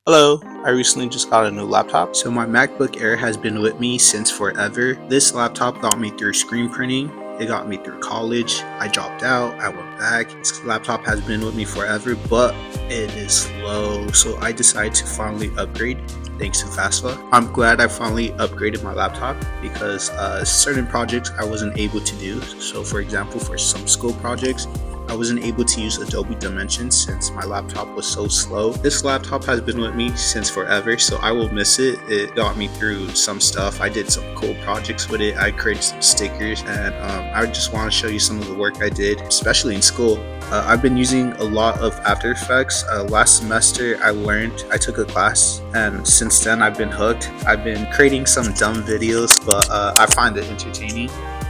Hello, I recently just got a new laptop. So my MacBook Air has been with me since forever. This laptop got me through screen printing. It got me through college. I dropped out, I went back. This laptop has been with me forever, but it is slow. So I decided to finally upgrade thanks to FastFA. I'm glad I finally upgraded my laptop because certain projects I wasn't able to do. So for example, for some school projects, I wasn't able to use Adobe Dimensions since my laptop was so slow. This laptop has been with me since forever, so I will miss it. It got me through some stuff. I did some cool projects with it. I created some stickers, and I just want to show you some of the work I did, especially in school. I've been using a lot of After Effects. Last semester I took a class, and since then I've been hooked. I've been creating some dumb videos, but I find it entertaining.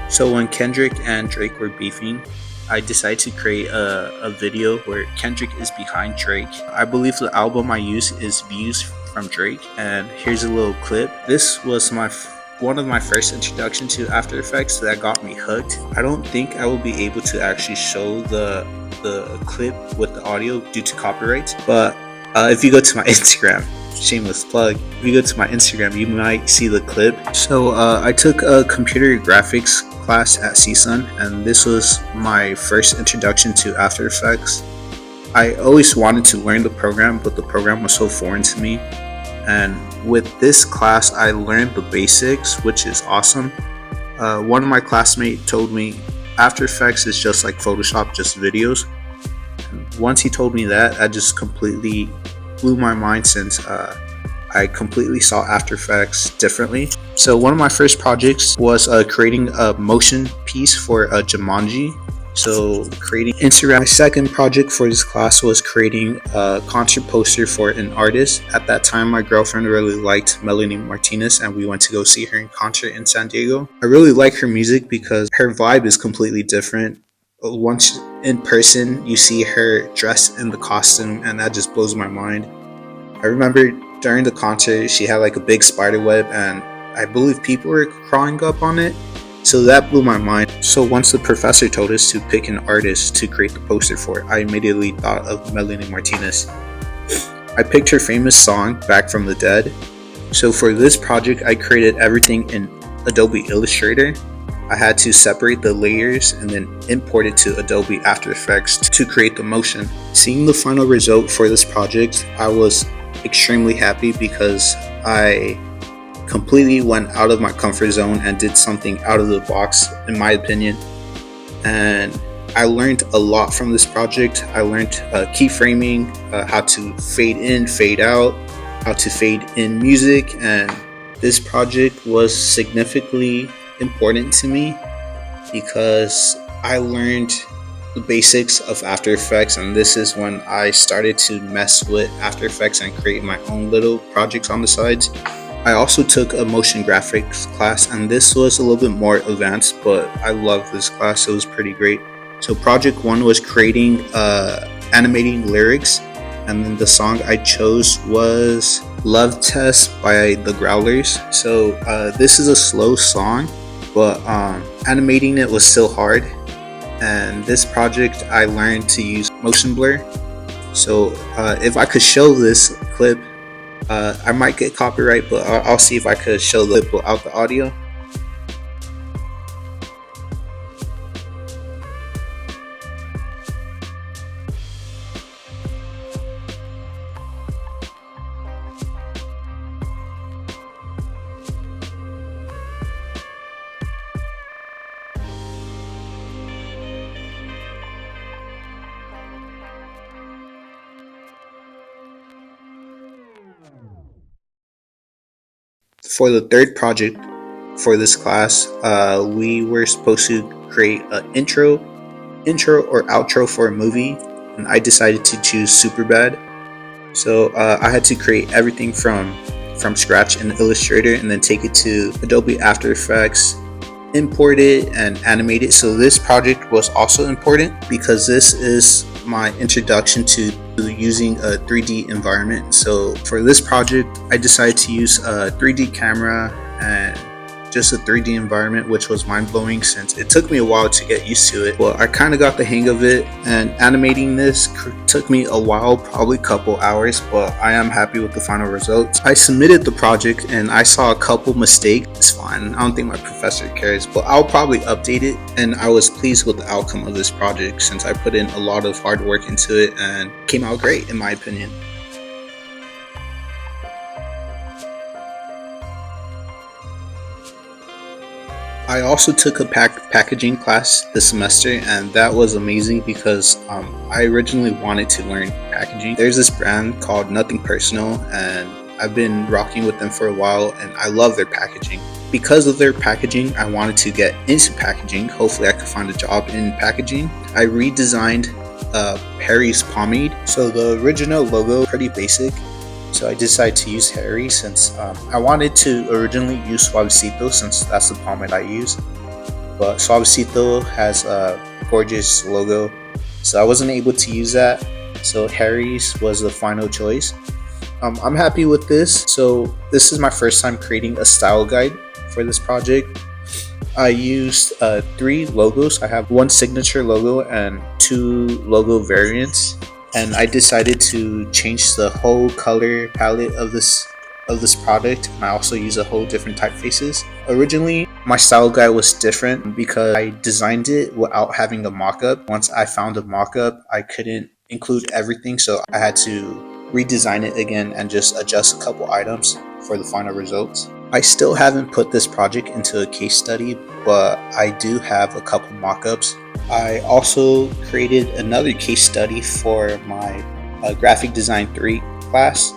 So when Kendrick and Drake were beefing, I decided to create a video where Kendrick is behind Drake. I believe the album I use is Views from Drake, and here's a little clip. This was one of my first introduction to After Effects that got me hooked. I don't think I will be able to actually show the clip with the audio due to copyrights, but if you go to my Instagram, shameless plug, if you go to my Instagram, you might see the clip. So I took a computer graphics class at CSUN, and this was my first introduction to After Effects. I always wanted to learn the program, but the program was so foreign to me. And with this class, I learned the basics, which is awesome. One of my classmates told me After Effects is just like Photoshop, just videos. And once he told me that, I just completely blew my mind since I completely saw After Effects differently. So one of my first projects was creating a motion piece for Jumanji. So creating Instagram. My second project for this class was creating a concert poster for an artist. At that time, my girlfriend really liked Melanie Martinez, and we went to go see her in concert in San Diego. I really like her music because her vibe is completely different. Once in person, you see her dressed in the costume, and that just blows my mind. I remember during the concert, she had like a big spider web, and I believe people were crawling up on it. So that blew my mind. So once the professor told us to pick an artist to create the poster for, I immediately thought of Melanie Martinez. I picked her famous song, Back from the Dead. So for this project, I created everything in Adobe Illustrator. I had to separate the layers and then import it to Adobe After Effects to create the motion. Seeing the final result for this project, I was extremely happy because I completely went out of my comfort zone and did something out of the box, in my opinion. And I learned a lot from this project. I learned keyframing, how to fade in, fade out, how to fade in music, and this project was significantly important to me because I learned the basics of After Effects, and this is when I started to mess with After Effects and create my own little projects on the sides. I also took a motion graphics class, and this was a little bit more advanced, but I loved this class. It was pretty great. So project one was creating animating lyrics, and then the song I chose was Love Test by the Growlers. So this is a slow song, but animating it was still hard. And this project I learned to use motion blur. So if I could show this clip, I might get copyright, but I'll see if I could show the clip without the audio. For the third project for this class, we were supposed to create an intro or outro for a movie, and I decided to choose Superbad. So I had to create everything from scratch in Illustrator and then take it to Adobe After Effects, import it, and animate it. So this project was also important because this is my introduction to using a 3D environment. So for this project, I decided to use a 3D camera and just a 3D environment, which was mind-blowing since it took me a while to get used to it. Well, I kind of got the hang of it, and animating this took me a while, probably a couple hours, but I am happy with the final results. I submitted the project and I saw a couple mistakes. It's fine, I don't think my professor cares, but I'll probably update it, and I was pleased with the outcome of this project since I put in a lot of hard work into it and came out great in my opinion. I also took a packaging class this semester, and that was amazing because I originally wanted to learn packaging. There's this brand called Nothing Personal, and I've been rocking with them for a while, and I love their packaging. Because of their packaging, I wanted to get into packaging. Hopefully I could find a job in packaging. I redesigned Harry's pomade. So the original logo, pretty basic. So I decided to use Harry since I wanted to originally use Suavecito since that's the pomade I use. But Suavecito has a gorgeous logo, so I wasn't able to use that. So Harry's was the final choice. I'm happy with this. So this is my first time creating a style guide for this project. I used 3 logos. I have 1 signature logo and 2 logo variants. And I decided to change the whole color palette of this product, and I also use a whole different typefaces. Originally, my style guide was different because I designed it without having a mock-up. Once I found a mock-up, I couldn't include everything, so I had to redesign it again and just adjust a couple items for the final results. I still haven't put this project into a case study, but I do have a couple mock-ups. I also created another case study for my graphic design 3 class.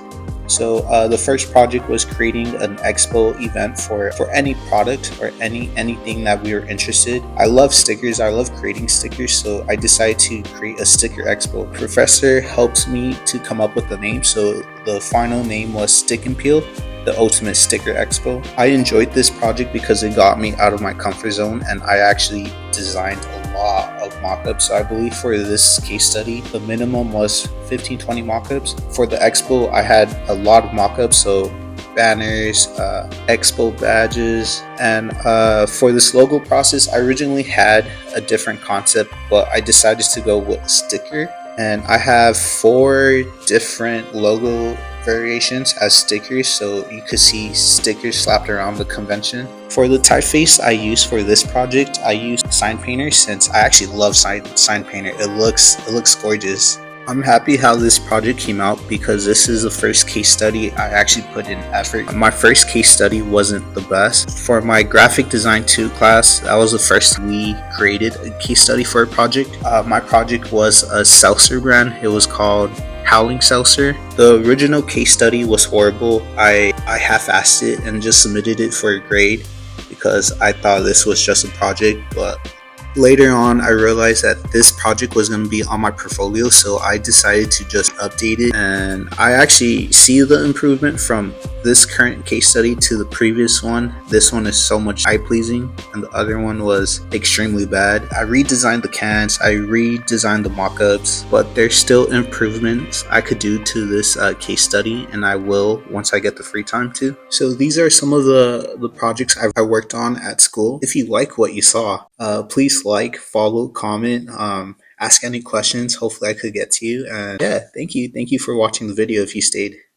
So the first project was creating an expo event for any product or anything that we were interested. I love stickers. I love creating stickers, so I decided to create a sticker expo. Professor helped me to come up with the name, so the final name was Stick and Peel, the Ultimate Sticker Expo. I enjoyed this project because it got me out of my comfort zone, and I actually designed a lot of mock-ups. I believe for this case study, the minimum was 15-20 mock-ups. For the expo, I had a lot of mock-ups, so banners, expo badges, and for this logo process, I originally had a different concept, but I decided to go with a sticker, and I have 4 different logo variations as stickers, so you could see stickers slapped around the convention. For the typeface I used for this project, I used Sign Painter since I actually love Sign Painter. It looks gorgeous. I'm happy how this project came out because this is the first case study I actually put in effort. My first case study wasn't the best. For my graphic design 2 class, that was the first we created a case study for a project. My project was a seltzer brand. It was called Howling Seltzer. The original case study was horrible. I half-assed it and just submitted it for a grade because I thought this was just a project, but later on I realized that this project was going to be on my portfolio, so I decided to just update it, and I actually see the improvement from this current case study to the previous one. This one is so much eye-pleasing and the other one was extremely bad. I redesigned the cans, I redesigned the mock-ups, but there's still improvements I could do to this case study, and I will once I get the free time to. So these are some of the projects I worked on at school. If you like what you saw, please like, follow, comment, ask any questions. Hopefully I could get to you. And yeah, thank you for watching the video if you stayed.